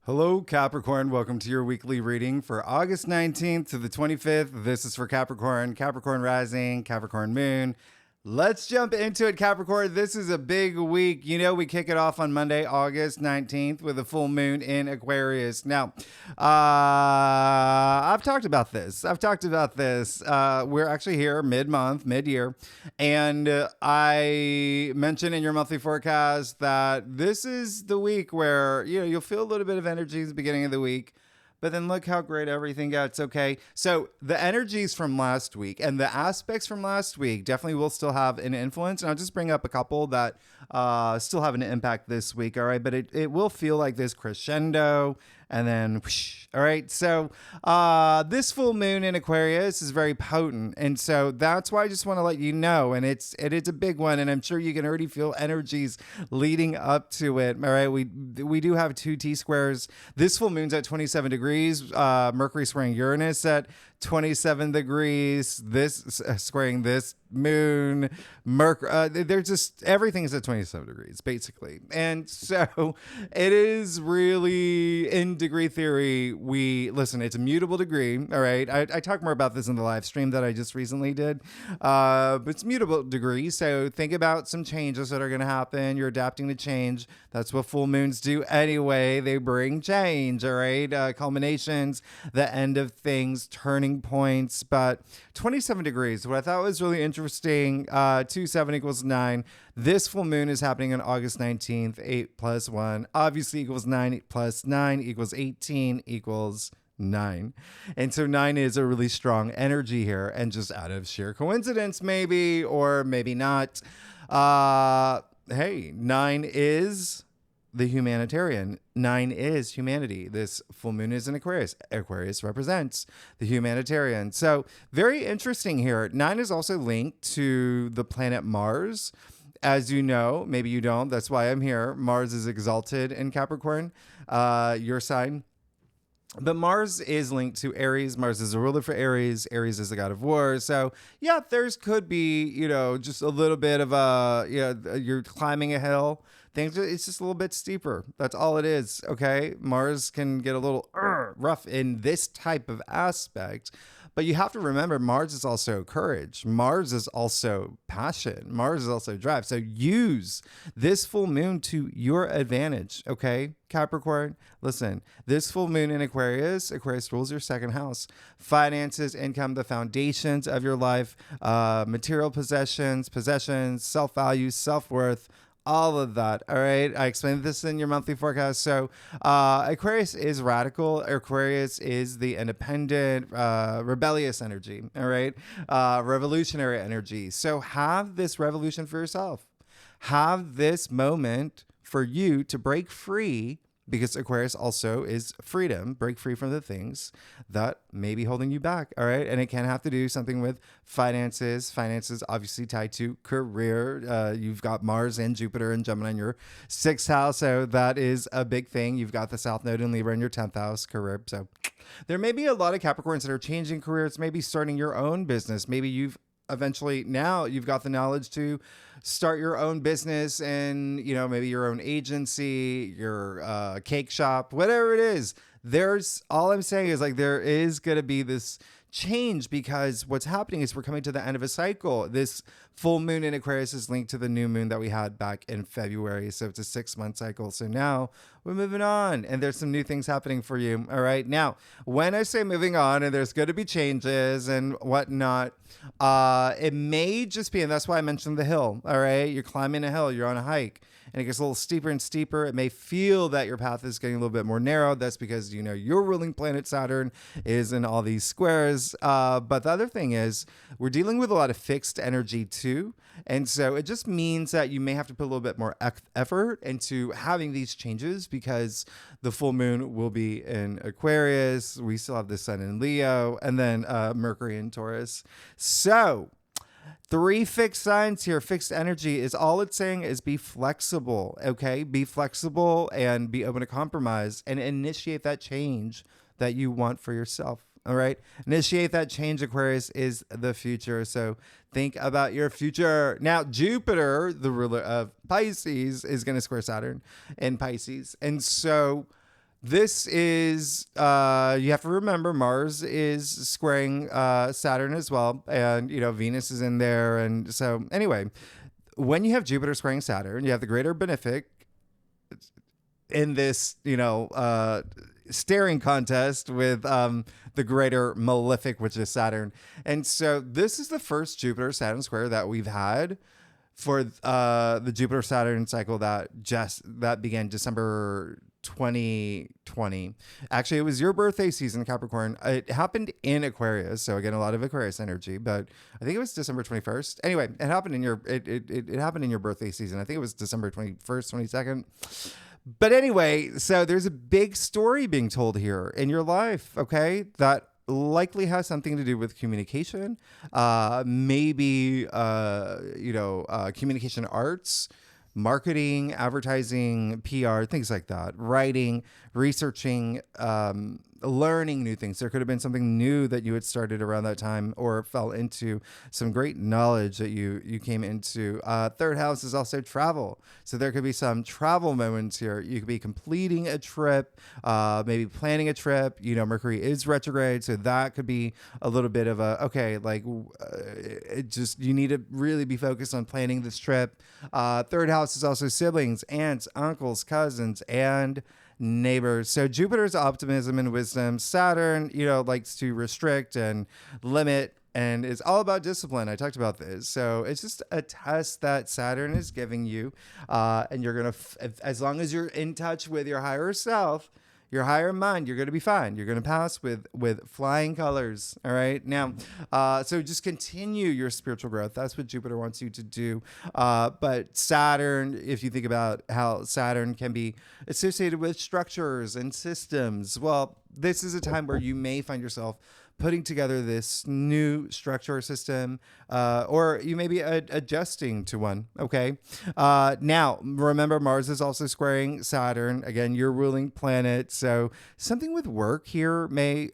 Hello, Capricorn. Welcome to your weekly reading for August 19th to the 25th. This is for Capricorn, Capricorn rising, Capricorn moon. Let's jump into it, Capricorn. This is a big week. You know, we kick it off on Monday, August 19th with a full moon in Aquarius. Now, I've talked about this. We're actually here mid-month, mid-year. And I mentioned in your monthly forecast that this is the week where, you'll feel a little bit of energy at the beginning of the week. But then look how great everything gets, okay? So the energies from last week and the aspects from last week definitely will still have an influence. And I'll just bring up a couple that still have an impact this week, all right? But it will feel like this crescendo and then whoosh, all right? So this full moon in Aquarius is very potent. And so that's why I just want to let you know. And it is a big one. And I'm sure you can already feel energies leading up to it, all right? We do have two T-squares. This full moon's at 27 degrees. Mercury squaring Uranus at 27 degrees. This squaring this moon. They're just, everything is at 27 degrees, basically. And so it is really, in degree theory, listen, it's a mutable degree, all right? I talk more about this in the live stream that I just recently did. But it's mutable degree, so think about some changes that are going to happen. You're adapting to change. That's what full moons do anyway. They bring change, all right? Culminations, the end of things, turning points. But 27 degrees, what I thought was really interesting, 2, 7 equals 9. This full moon is happening on August 19th, 8 plus 1 obviously equals 9 plus 9 equals 18 equals 9. And so 9 is a really strong energy here, and just out of sheer coincidence, maybe, or maybe not. Hey, 9 is the humanitarian. 9 is humanity. This full moon is in Aquarius. Aquarius represents the humanitarian. So very interesting here. 9 is also linked to the planet Mars. As you know, maybe you don't. That's why I'm here. Mars is exalted in Capricorn, your sign. But Mars is linked to Aries. Mars is a ruler for Aries. Aries is the god of war. So yeah, there's could be, just a little bit of you're climbing a hill. It's just a little bit steeper. That's all it is. Okay. Mars can get a little rough in this type of aspect. But you have to remember, Mars is also courage. Mars is also passion. Mars is also drive. So use this full moon to your advantage, okay? Capricorn, listen, this full moon in Aquarius rules your second house. Finances, income, the foundations of your life, material possessions, self-value, self-worth, all of that. All right. I explained this in your monthly forecast. So Aquarius is radical. Aquarius is the independent, rebellious energy. All right. Revolutionary energy. So have this revolution for yourself. Have this moment for you to break free, because Aquarius also is freedom. Break free from the things that may be holding you back. All right. And it can have to do something with finances. Finances obviously tied to career. You've got Mars and Jupiter and Gemini in your 6th house. So that is a big thing. You've got the South Node in Libra in your 10th house, career. So there may be a lot of Capricorns that are changing careers, maybe starting your own business. Maybe you've got the knowledge to start your own business and, maybe your own agency, your cake shop, whatever it is. All I'm saying is there is going to be this change, because what's happening is we're coming to the end of a cycle. This full moon in Aquarius is linked to the new moon that we had back in February. So it's a 6-month cycle. So now we're moving on, and there's some new things happening for you. All right. Now, when I say moving on and there's going to be changes and whatnot, it may just be, and that's why I mentioned the hill. All right. You're climbing a hill, you're on a hike, and it gets a little steeper and steeper. It may feel that your path is getting a little bit more narrow. That's because, your ruling planet Saturn is in all these squares. But the other thing is we're dealing with a lot of fixed energy too. And so it just means that you may have to put a little bit more effort into having these changes, because the full moon will be in Aquarius. We still have the sun in Leo, and then Mercury in Taurus. So 3 fixed signs here. Fixed energy is all it's saying is be flexible. Okay. Be flexible and be open to compromise and initiate that change that you want for yourself. All right. Initiate that change. Aquarius is the future. So think about your future. Now, Jupiter, the ruler of Pisces, is going to square Saturn in Pisces. And so This is, you have to remember, Mars is squaring Saturn as well. And, Venus is in there. And so, anyway, when you have Jupiter squaring Saturn, you have the greater benefic in this, staring contest with the greater malefic, which is Saturn. And so, this is the first Jupiter Saturn square that we've had for the Jupiter Saturn cycle that began December 2020. Actually, it was your birthday season, Capricorn. It happened in Aquarius, so again, a lot of Aquarius energy. But I think it was December 21st. Anyway, it happened in your it happened in your birthday season. I think it was December 21st, 22nd. But anyway, so there's a big story being told here in your life. Okay, that likely has something to do with communication, maybe communication arts, marketing, advertising, PR, things like that, writing, researching, learning new things. There could have been something new that you had started around that time or fell into, some great knowledge that you came into. Third house is also travel. So there could be some travel moments here. You could be completing a trip, maybe planning a trip. Mercury is retrograde. So that could be a little bit of you need to really be focused on planning this trip. Third house is also siblings, aunts, uncles, cousins, and neighbors. So Jupiter's optimism and wisdom. Saturn, likes to restrict and limit and is all about discipline. I talked about this. So it's just a test that Saturn is giving you. And you're going to, as long as you're in touch with your higher self, your higher mind, you're going to be fine. You're going to pass with flying colors. All right. Now, so just continue your spiritual growth. That's what Jupiter wants you to do. But Saturn, if you think about how Saturn can be associated with structures and systems, well, this is a time where you may find yourself putting together this new structure or system, or you may be adjusting to one. Okay. Now, remember, Mars is also squaring Saturn. Again, your ruling planet. So something with work here may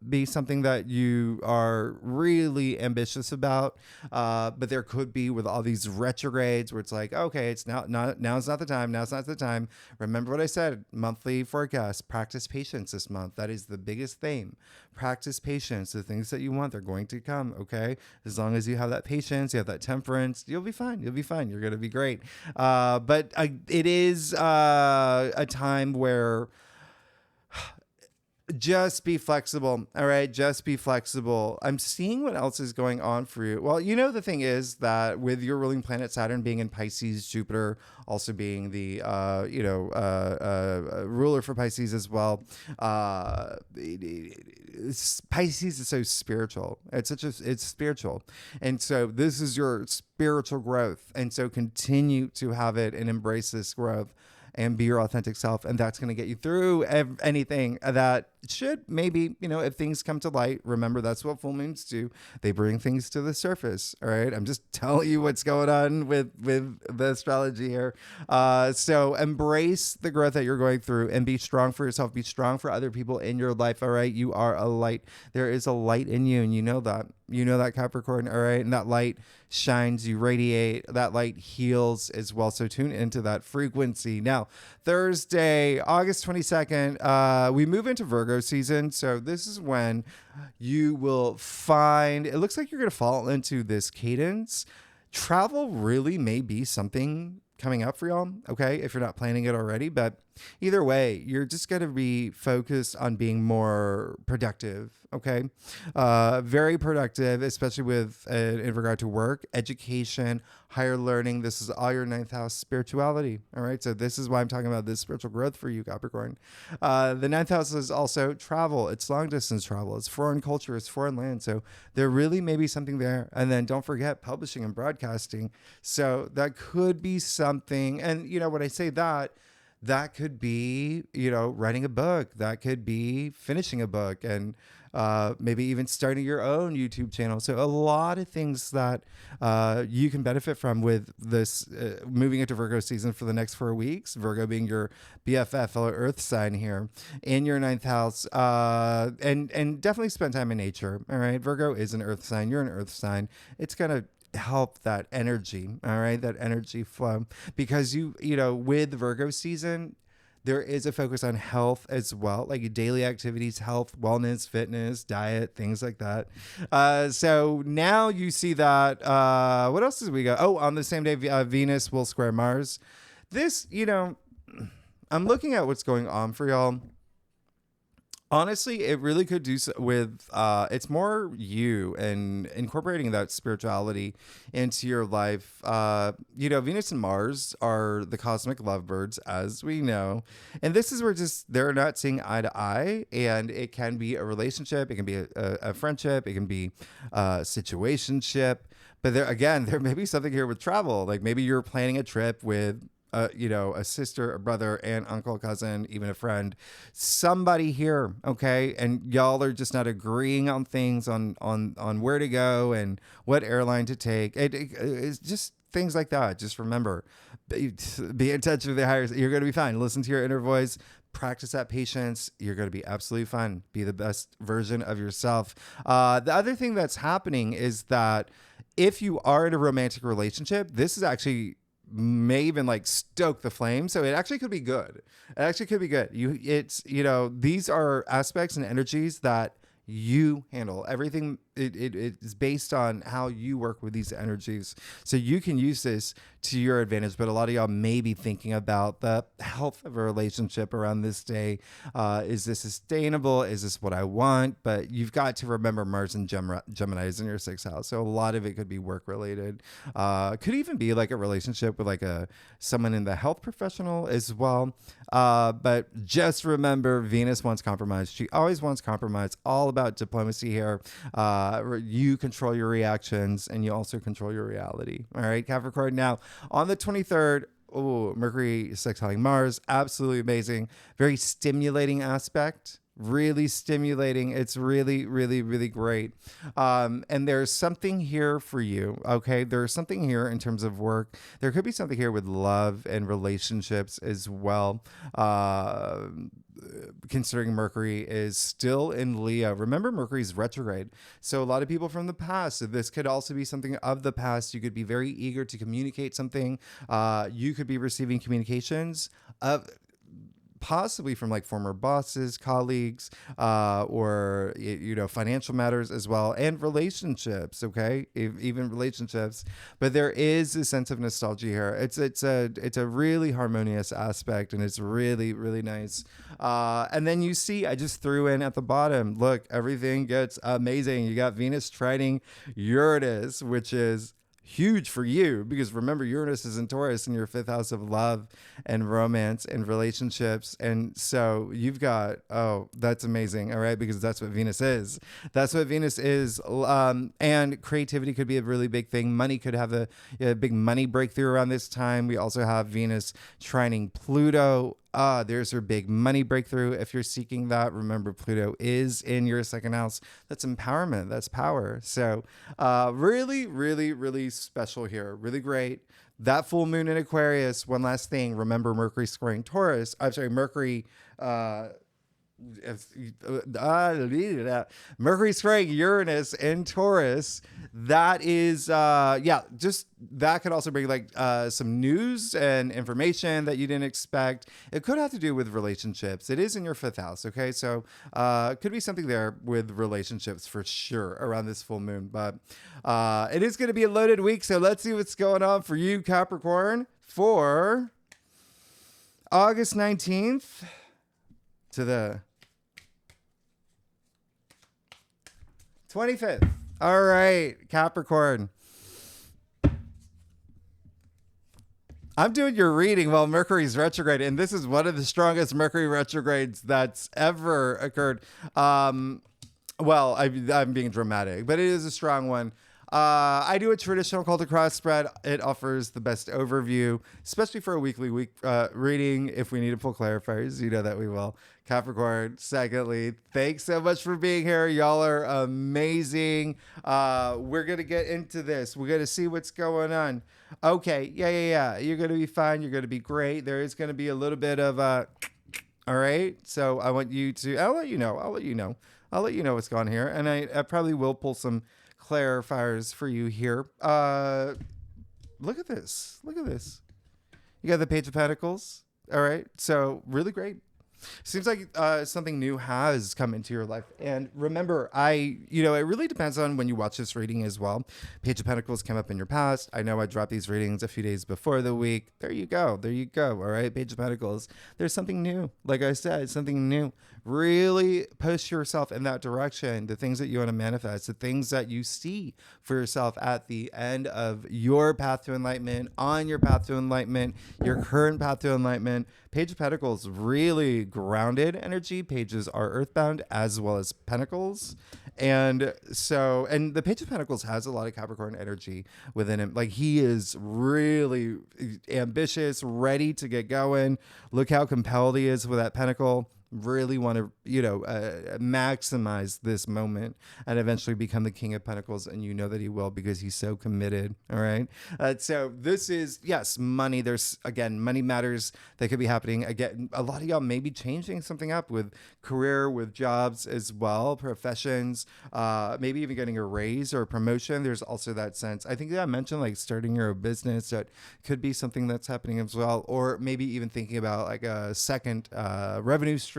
be something that you are really ambitious about. But there could be with all these retrogrades where it's like, okay, it's now's not the time. Now's not the time. Remember what I said, monthly forecast, practice patience this month. That is the biggest theme. Practice patience. The things that you want, they're going to come. Okay. As long as you have that patience, you have that temperance, you'll be fine. You'll be fine. You're going to be great. But it is a time where just be flexible. All right. Just be flexible. I'm seeing what else is going on for you. Well, the thing is that with your ruling planet Saturn being in Pisces, Jupiter also being the, ruler for Pisces as well. Pisces is so spiritual. It's spiritual. And so this is your spiritual growth. And so continue to have it and embrace this growth and be your authentic self. And that's going to get you through anything that should maybe, if things come to light, remember that's what full moons do. They bring things to the surface. All right. I'm just telling you what's going on with the astrology here. So embrace the growth that you're going through and be strong for yourself. Be strong for other people in your life. All right. You are a light. There is a light in you. And you know that. You know that, Capricorn. All right. And that light shines, you radiate. That light heals as well. So tune into that frequency. Now, Thursday, August 22nd, we move into Virgo season. So this is when you will find, it looks like you're going to fall into this cadence. Travel really may be something coming up for y'all. Okay. If you're not planning it already, but either way, you're just going to be focused on being more productive. Okay. Very productive, especially with in regard to work, education, higher learning. This is all your ninth house spirituality. All right. So this is why I'm talking about this spiritual growth for you, Capricorn. The ninth house is also travel. It's long distance travel. It's foreign culture. It's foreign land. So there really may be something there. And then don't forget publishing and broadcasting. So that could be something. And when I say that could be, writing a book. That could be finishing a book and maybe even starting your own YouTube channel. So a lot of things that you can benefit from with this moving into Virgo season for the next 4 weeks. Virgo being your BFF, fellow Earth sign here in your ninth house, and definitely spend time in nature. All right, Virgo is an Earth sign. You're an Earth sign. It's gonna help that energy. All right, that energy flow, because with Virgo season, There is a focus on health as well, like daily activities, health, wellness, fitness, diet, things like that. So now you see that. What else did we go? Oh, on the same day, Venus will square Mars. This, I'm looking at what's going on for y'all. Honestly, it really could do with it's more you and incorporating that spirituality into your life. Venus and Mars are the cosmic lovebirds, as we know, and this is where just they're not seeing eye to eye, and it can be a relationship, it can be a friendship, it can be a situationship. But there may be something here with travel, like maybe you're planning a trip with a sister, a brother, aunt, uncle, cousin, even a friend, somebody here, okay? And y'all are just not agreeing on things, on where to go and what airline to take. It's just things like that. Just remember, be in touch with the higher. You're going to be fine. Listen to your inner voice. Practice that patience. You're going to be absolutely fine. Be the best version of yourself. The other thing that's happening is that if you are in a romantic relationship, this is actually may even like stoke the flame. So it actually could be good. It actually could be good. These are aspects and energies that you handle. Everything it is based on how you work with these energies. So you can use this to your advantage, but a lot of y'all may be thinking about the health of a relationship around this day. Is this sustainable? Is this what I want? But you've got to remember Mars and Gemini is in your 6th house. So a lot of it could be work related. Could even be like a relationship with like someone in the health professional as well. But just remember, Venus wants compromise. She always wants compromise. All about diplomacy here. You control your reactions and you also control your reality. All right, Capricorn. Now, on the 23rd, Mercury sextiling Mars. Absolutely amazing. Very stimulating aspect. Really stimulating. It's really, really, really great. And there's something here for you. Okay. There's something here in terms of work. There could be something here with love and relationships as well. Considering Mercury is still in Leo. Remember, Mercury's retrograde. So a lot of people from the past, so this could also be something of the past. You could be very eager to communicate something. You could be receiving communications of possibly from like former bosses, colleagues, or financial matters as well, and relationships. Okay, even relationships. But there is a sense of nostalgia here. It's a really harmonious aspect, and it's really, really nice. And then you see, I just threw in at the bottom. Look, everything gets amazing. You got Venus trining Uranus, which is huge for you, because remember, Uranus is in Taurus in your 5th house of love and romance and relationships. And so you've got, that's amazing. All right. Because that's what Venus is. That's what Venus is. And creativity could be a really big thing. Money could have a big money breakthrough around this time. We also have Venus trining Pluto. There's your big money breakthrough. If you're seeking that, remember Pluto is in your 2nd house. That's empowerment. That's power. So really, really, really special here. Really great. That full moon in Aquarius. One last thing. Remember Mercury squaring Taurus. I'm sorry, Mercury. Mercury squaring Uranus in Taurus. That is just that could also bring like some news and information that you didn't expect. It could have to do with relationships. It is in your 5th house. Okay, so could be something there with relationships for sure around this full moon. But it is going to be a loaded week, so let's see what's going on for you, Capricorn, for August 19th to the 25th. All right, Capricorn. I'm doing your reading while Mercury's retrograde, and this is one of the strongest Mercury retrogrades that's ever occurred. I'm being dramatic, but it is a strong one. I do a traditional call to cross spread. It offers the best overview, especially for a weekly reading. If we need to pull clarifiers, you know that we will. Capricorn, secondly, thanks so much for being here. Y'all are amazing. We're going to get into this. We're going to see what's going on. Okay. Yeah. You're going to be fine. You're going to be great. There is going to be a little bit of all right. So I want you to, I'll let you know what's going on here. And I probably will pull some clarifiers for you here. Look at this. You got the Page of Pentacles, All right. So really great. Seems like something new has come into your life. And remember, it really depends on when you watch this reading as well. Page of Pentacles came up in your past. I know I dropped these readings a few days before the week. There you go. There you go. All right. Page of Pentacles. There's something new. Like I said, something new. Really push yourself in that direction. The things that you want to manifest, the things that you see for yourself at the end of your path to enlightenment, on your path to enlightenment, your current path to enlightenment. Page of Pentacles, really grounded energy. Pages are earthbound as well as Pentacles. And the Page of Pentacles has a lot of Capricorn energy within him. Like, he is really ambitious, ready to get going. Look how compelled he is with that Pentacle. Really want to, maximize this moment and eventually become the King of Pentacles. And you know that he will, because he's so committed. All right. So this is, yes, money. There's, again, money matters that could be happening. Again, a lot of y'all may be changing something up with career, with jobs as well, professions, maybe even getting a raise or a promotion. There's also that sense. I think that I mentioned like starting your own business. That could be something that's happening as well. Or maybe even thinking about like a second revenue stream.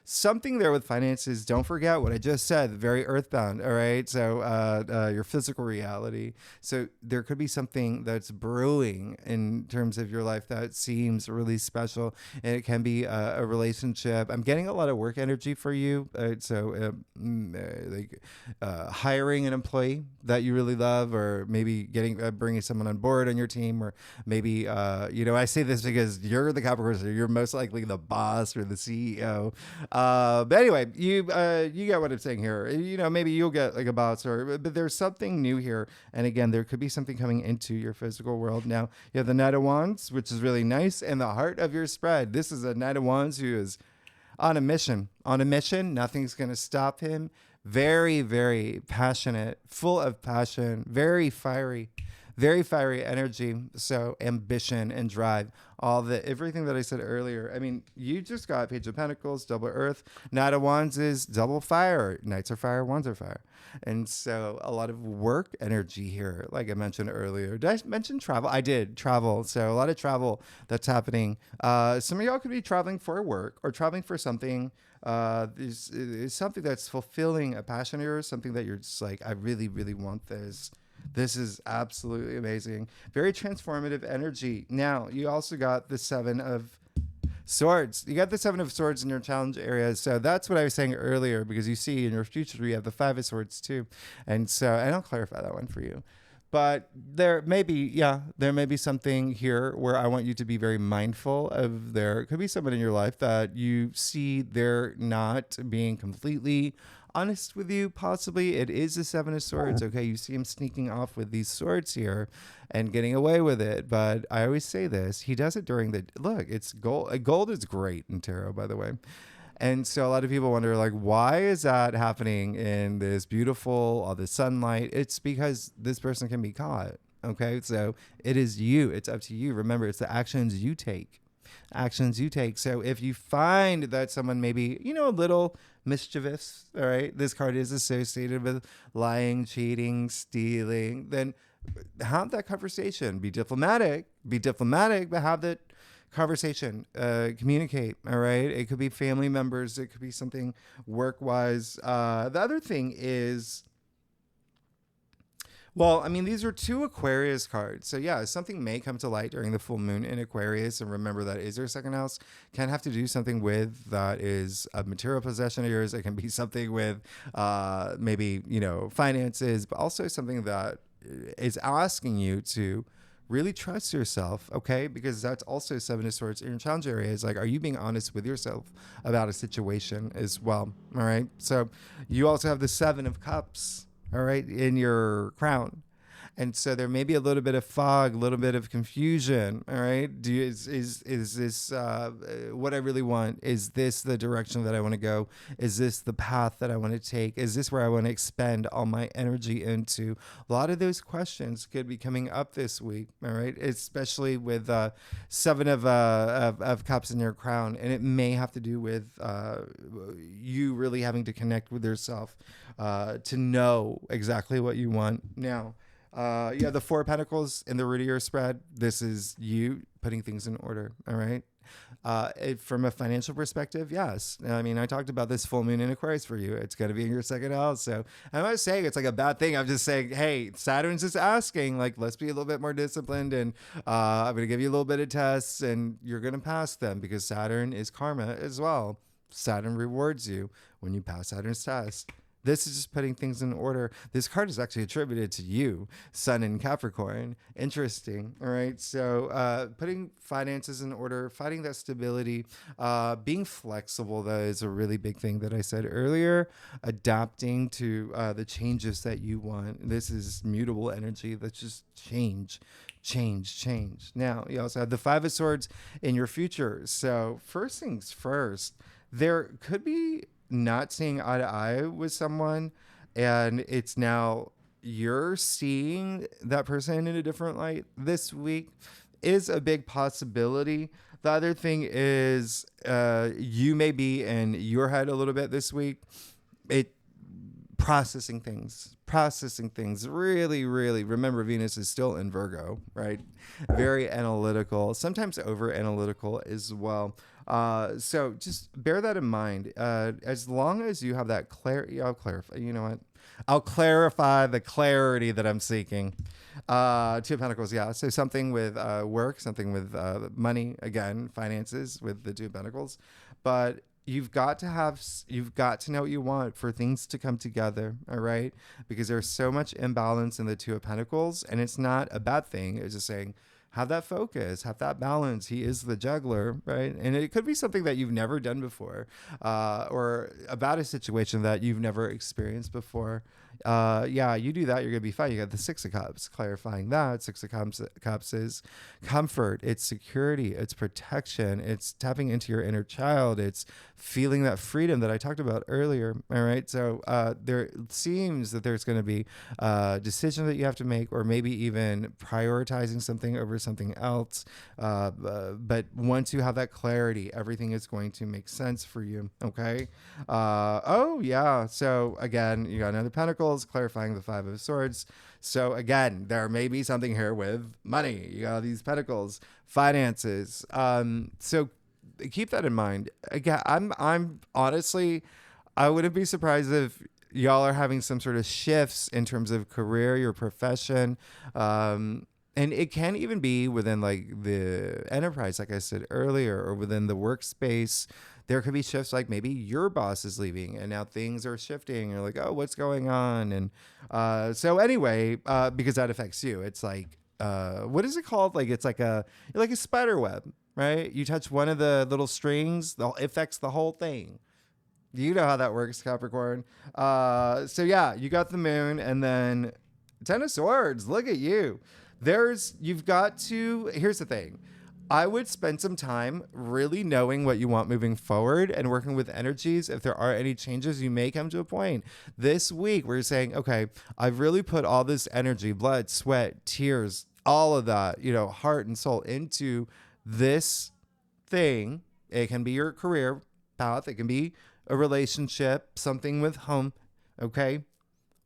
Something there with finances. Don't forget what I just said, very earthbound. All right. So your physical reality. So there could be something that's brewing in terms of your life that seems really special. And it can be a relationship. I'm getting a lot of work energy for you. Hiring an employee that you really love, or maybe bringing someone on board on your team, or maybe, I say this because you're the Capricorn, so you're most likely the boss or the CEO. But anyway, you get what I'm saying here. Maybe you'll get like a boss, but there's something new here. And again, there could be something coming into your physical world. Now you have the Knight of Wands, which is really nice, and the heart of your spread. This is a Knight of Wands who is on a mission. On a mission. Nothing's going to stop him. Very, very passionate, full of passion, very fiery energy. So ambition and drive, everything that I said earlier. I mean, you just got Page of Pentacles, double earth. Knight of Wands is double fire. Knights are fire, wands are fire. And so a lot of work energy here, like I mentioned earlier. Did I mention travel? I did, travel. So a lot of travel that's happening. Some of y'all could be traveling for work or traveling for something. Is something that's fulfilling a passion of yours, something that you're just like, I really, really want this. This is absolutely amazing. Very transformative energy. Now, you also got the Seven of Swords. You got the Seven of Swords in your challenge areas. So that's what I was saying earlier, because you see in your future, you have the Five of Swords too. And I'll clarify that one for you. But there may be something here where I want you to be very mindful of. There could be someone in your life that you see they're not being completely honest with you. Possibly it is the Seven of Swords. Okay, you see him sneaking off with these swords here and getting away with it. But I always say this: he does it during it's gold. Gold is great in tarot, by the way. And so a lot of people wonder, like, why is that happening in this beautiful, all the sunlight? It's because this person can be caught. Okay, so it is you. It's up to you. Remember, it's the actions you take. So if you find that someone maybe, a little mischievous, all right, this card is associated with lying, cheating, stealing, then have that conversation. Be diplomatic, but have that conversation, communicate. All right. It could be family members. It could be something work-wise. The other thing is, these are two Aquarius cards. So yeah, something may come to light during the full moon in Aquarius. And remember, that is their second house. Can have to do something with that is a material possession of yours. It can be something with maybe, finances, but also something that is asking you to really trust yourself, okay? Because that's also Seven of Swords in your challenge area. Is like, are you being honest with yourself about a situation as well? All right. So you also have the Seven of Cups, all right, in your crown. And so there may be a little bit of fog, a little bit of confusion. All right. Is this what I really want? Is this the direction that I want to go? Is this the path that I want to take? Is this where I want to expend all my energy into? A lot of those questions could be coming up this week. All right. Especially with Seven of Cups in your crown. And it may have to do with you really having to connect with yourself to know exactly what you want. Now, the Four of Pentacles in the root of your spread. This is you putting things in order. All right. From a financial perspective, yes. I mean, I talked about this full moon in Aquarius for you. It's going to be in your second house. So I'm not saying it's like a bad thing. I'm just saying, hey, Saturn's just asking, like, let's be a little bit more disciplined. And I'm going to give you a little bit of tests and you're going to pass them because Saturn is karma as well. Saturn rewards you when you pass Saturn's test. This is just putting things in order. This card is actually attributed to you, Sun in Capricorn. Interesting. All right. So putting finances in order, finding that stability, being flexible, that is a really big thing that I said earlier. Adapting to the changes that you want. This is mutable energy. Let's just change. Now, you also have the Five of Swords in your future. So first things first, there could be not seeing eye to eye with someone, and it's now you're seeing that person in a different light this week is a big possibility. The other thing is you may be in your head a little bit this week. Processing things really remember Venus is still in Virgo, right? Very analytical, sometimes over analytical as well. So just bear that in mind. As long as you have that clarity, I'll clarify. You know what? I'll clarify the clarity that I'm seeking. Two of Pentacles, yeah. So something with work, something with money, again, finances with the Two of Pentacles. But you've got to know what you want for things to come together, all right? Because there's so much imbalance in the Two of Pentacles, and it's not a bad thing. It's just saying, have that focus, have that balance. He is the juggler, right? And it could be something that you've never done before, or about a situation that you've never experienced before. Yeah, you do that, you're gonna be fine. You got the Six of Cups, clarifying that. Six of Cups is comfort, it's security, it's protection, it's tapping into your inner child, it's feeling that freedom that I talked about earlier. All right, so there seems that there's going to be a decision that you have to make, or maybe even prioritizing something over something else. But once you have that clarity, everything is going to make sense for you. Okay. Oh yeah. So again, you got another Pentacles, clarifying the Five of Swords. So again, there may be something here with money. You got these Pentacles, finances. So keep that in mind. Again, I'm honestly, I wouldn't be surprised if y'all are having some sort of shifts in terms of career, your profession. And it can even be within like the enterprise, like I said earlier, or within the workspace. There could be shifts, like maybe your boss is leaving and now things are shifting. You're like, oh, what's going on? And so anyway, because that affects you, it's like, what is it called? Like, it's like a spider web, right? You touch one of the little strings, it affects the whole thing. You know how that works, Capricorn. So yeah, you got the moon, and then Ten of Swords. Look at you. Here's the thing. I would spend some time really knowing what you want moving forward and working with energies. If there are any changes, you may come to a point this week where you're saying, okay, I've really put all this energy, blood, sweat, tears, all of that, heart and soul into this thing. It can be your career path. It can be a relationship, something with home. Okay.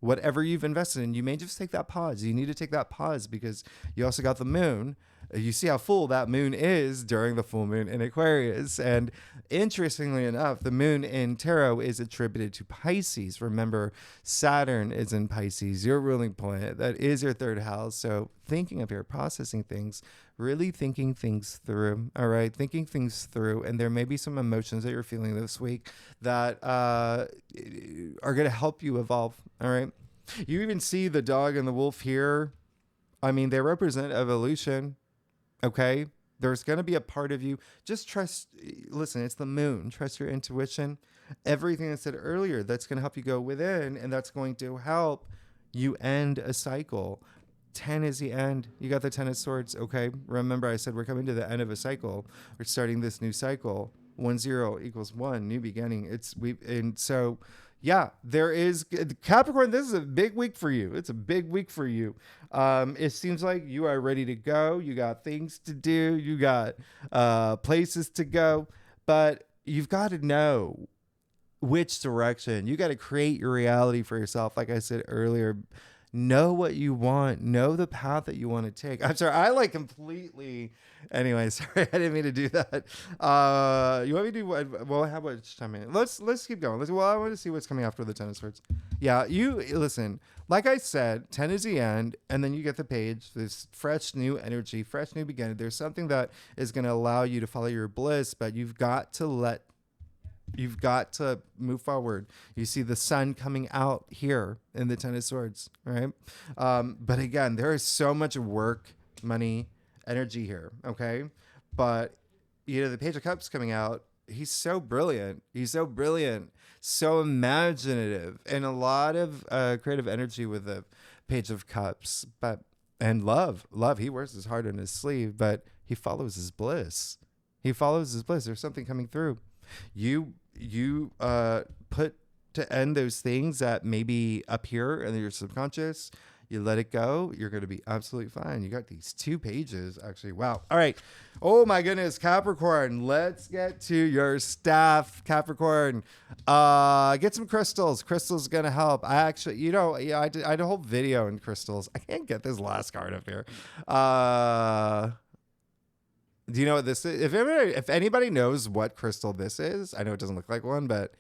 Whatever you've invested in, you may just take that pause. You need to take that pause because you also got the moon. You see how full that moon is during the full moon in Aquarius. And interestingly enough, the moon in tarot is attributed to Pisces. Remember, Saturn is in Pisces, your ruling planet. That is your third house. So thinking up here, processing things, really thinking things through. All right, thinking things through. And there may be some emotions that you're feeling this week that are going to help you evolve. All right. You even see the dog and the wolf here. I mean, they represent evolution. Okay, there's going to be a part of you. Just trust. Listen, it's the moon. Trust your intuition. Everything I said earlier, that's going to help you go within, and that's going to help you end a cycle. 10 is the end. You got the 10 of Swords. Okay, remember I said we're coming to the end of a cycle. We're starting this new cycle. 1-0 equals 1, new beginning. Yeah, there is Capricorn. This is a big week for you. It's a big week for you. It seems like you are ready to go. You got things to do. You got places to go, but you've got to know which direction. You got to create your reality for yourself. Like I said earlier, Know what you want. Know the path that you want to take. I'm sorry. I like completely. Anyway, sorry. I didn't mean to do that. You want me to do what? Well, how much time? Let's keep going. Well, I want to see what's coming after the 10 of swords. Yeah, you listen. Like I said, 10 is the end, and then you get the page. This fresh new energy, fresh new beginning. There's something that is going to allow you to follow your bliss, but you've got to move forward. You see the sun coming out here in the 10 of swords, right? But again, there is so much work, money, energy here, okay? But, the page of cups coming out, he's so brilliant. So imaginative, and a lot of creative energy with the page of cups. And love, he wears his heart on his sleeve, but he follows his bliss. There's something coming through. You put to end those things that maybe up here in your subconscious. You let it go. You're going to be absolutely fine. You got these 2 pages, actually. Wow. All right. Oh my goodness, Capricorn. Let's get to your stuff, Capricorn. Get some crystals. Crystals going to help. I actually, I did a whole video in crystals. I can't get this last card up here. Do you know what this is? If anybody knows what crystal this is, I know it doesn't look like one, but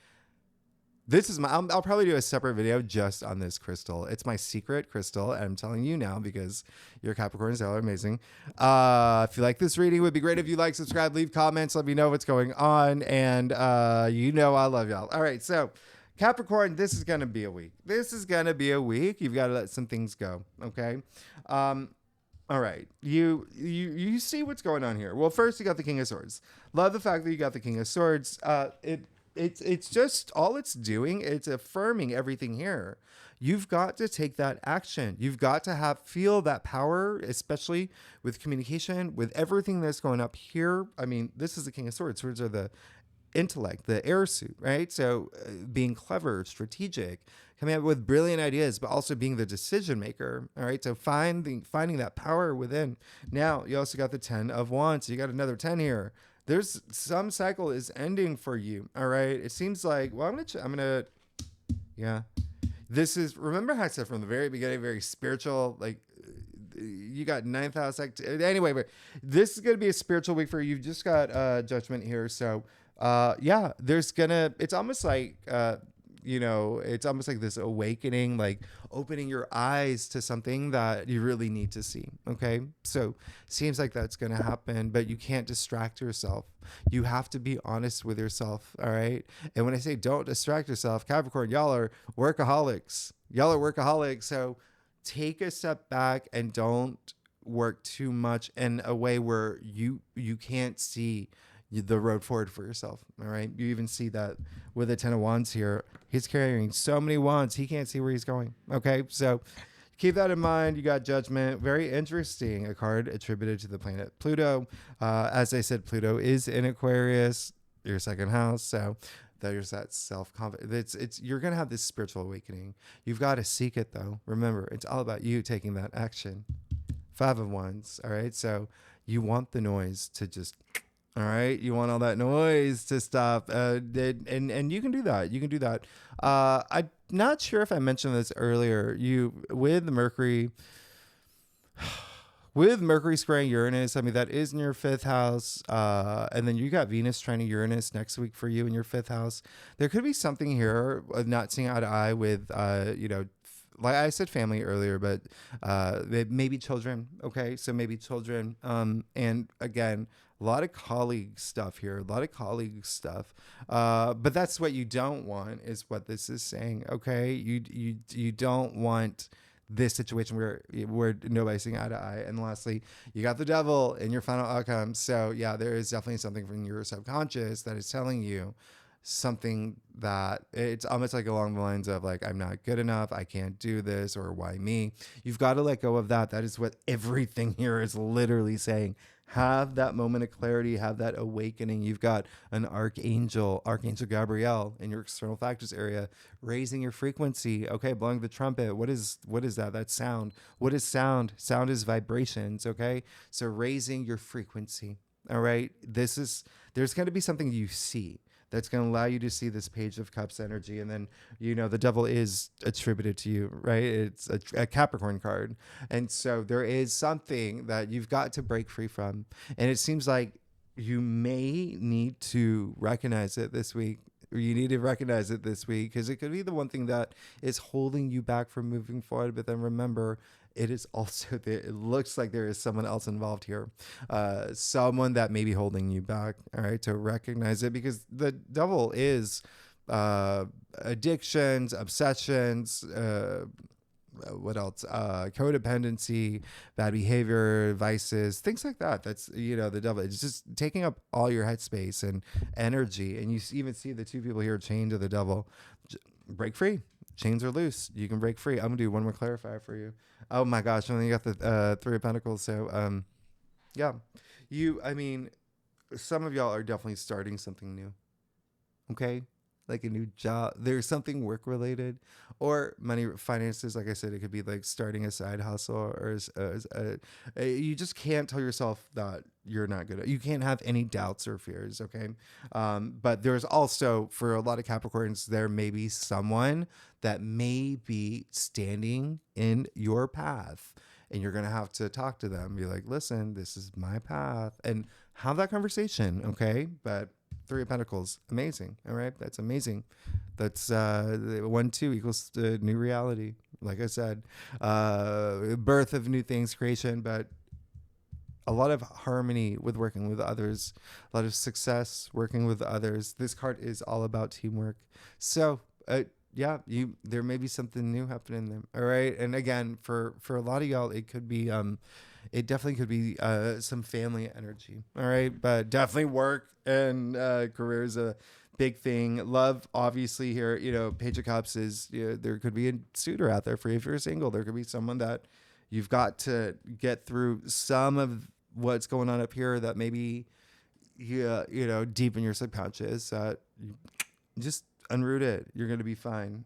this is I'll probably do a separate video just on this crystal. It's my secret crystal, and I'm telling you now because you're Capricorns, y'all are amazing. If you like this reading, it would be great if you like, subscribe, leave comments, let me know what's going on, and I love y'all. All right, so Capricorn, this is gonna be a week. You've got to let some things go, okay? All right, you see what's going on here. Well, first you got the King of Swords. Love the fact that you got the King of Swords. It's just all it's doing. It's affirming everything here. You've got to take that action. You've got to feel that power, especially with communication, with everything that's going up here. I mean, this is the King of Swords. Swords are the intellect, the air suit, right? So being clever, strategic, coming up with brilliant ideas, but also being the decision maker. All right. So finding that power within. Now you also got the 10 of Wands. So you got another 10 here. There's some cycle is ending for you. All right. It seems like, well, this is, remember how I said from the very beginning, very spiritual, like you got 9th house. Anyway, but this is going to be a spiritual week for you. You've just got judgment here. So it's almost like, it's almost like this awakening, like opening your eyes to something that you really need to see. Okay. So seems like that's going to happen, but you can't distract yourself. You have to be honest with yourself. All right. And when I say don't distract yourself, Capricorn, y'all are workaholics. So take a step back and don't work too much in a way where you can't see the road forward for yourself. All right. You even see that with the 10 of Wands here. He's carrying so many wands. He can't see where he's going. Okay. So keep that in mind. You got judgment. Very interesting. A card attributed to the planet Pluto. As I said, Pluto is in Aquarius, your 2nd house. So there's that self-confidence. You're going to have this spiritual awakening. You've got to seek it though. Remember, it's all about you taking that action. 5 of Wands. All right. So you want the noise to just, all right. You want all that noise to stop. And you can do that. I'm not sure if I mentioned this earlier. With Mercury squaring Uranus, I mean, that is in your 5th house. And then you got Venus trying to Uranus next week for you in your 5th house. There could be something here of not seeing eye to eye with, like I said, family earlier, but maybe children. Okay. So maybe children. And again, a lot of colleague stuff here, but that's what you don't want, is what this is saying. Okay. You don't want this situation where nobody's seeing eye to eye. And lastly, you got the devil in your final outcome. So yeah, there is definitely something from your subconscious that is telling you something that it's almost like along the lines of like, I'm not good enough, I can't do this, or why me? You've got to let go of that. That is what everything here is literally saying. Have that moment of clarity, have that awakening. You've got an Archangel Gabriel in your external factors area, raising your frequency. Okay, blowing the trumpet. What is that? That's sound. What is sound? Sound is vibrations. Okay, so raising your frequency. All right, there's going to be something you see. that's going to allow you to see this Page of Cups energy. And then, the devil is attributed to you, right? It's a Capricorn card. And so there is something that you've got to break free from. And it seems like you may need to recognize it this week. Or you need to recognize it this week, because it could be the one thing that is holding you back from moving forward. But then remember, it is also there. It looks like there is someone else involved here, someone that may be holding you back. All right, to recognize it, because the devil is addictions, obsessions, what else? Codependency, bad behavior, vices, things like that. That's, the devil. It's just taking up all your headspace and energy. And you even see the two people here chained to the devil. Break free. Chains are loose. You can break free. I'm going to do one more clarifier for you. Oh my gosh. And then you got the Three of Pentacles. So, yeah. Some of y'all are definitely starting something new. Okay? Like a new job. There's something work related or money, finances. Like I said, it could be like starting a side hustle, or you just can't tell yourself that you're not good at. You can't have any doubts or fears. Okay. But there's also, for a lot of Capricorns, there may be someone that may be standing in your path, and you're going to have to talk to them, be like, listen, this is my path, and have that conversation. Okay. But Three of Pentacles, amazing. All right, that's amazing. That's 1, 2 equals new reality. Like I said, birth of new things, creation, but a lot of harmony with working with others, a lot of success working with others. This card is all about teamwork. So, there may be something new happening there. All right, and again, for a lot of y'all, it could be it definitely could be some family energy. All right. But definitely work and career is a big thing. Love, obviously, here, Page of Cups is, there could be a suitor out there for you if you're single. There could be someone that you've got to get through some of what's going on up here that maybe, deep in your subconscious, just unroot it. You're going to be fine.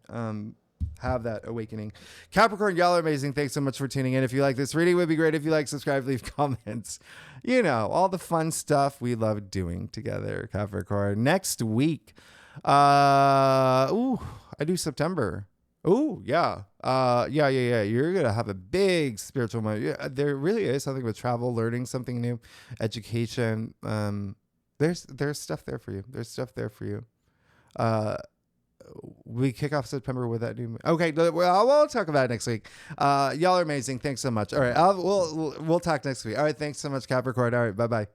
Have that awakening. Capricorn, y'all are amazing. Thanks so much for tuning in. If you like this reading, it would be great if you like, subscribe, leave comments. All the fun stuff we love doing together, Capricorn. Next week, I do September. Oh, yeah. Yeah. You're going to have a big spiritual moment. Yeah, there really is something with travel, learning something new, education. There's stuff there for you. There's stuff there for you. We kick off September with that new. Okay, we'll talk about it next week. Y'all are amazing. Thanks so much. All right, we'll talk next week. All right, thanks so much, Capricorn. All right, bye.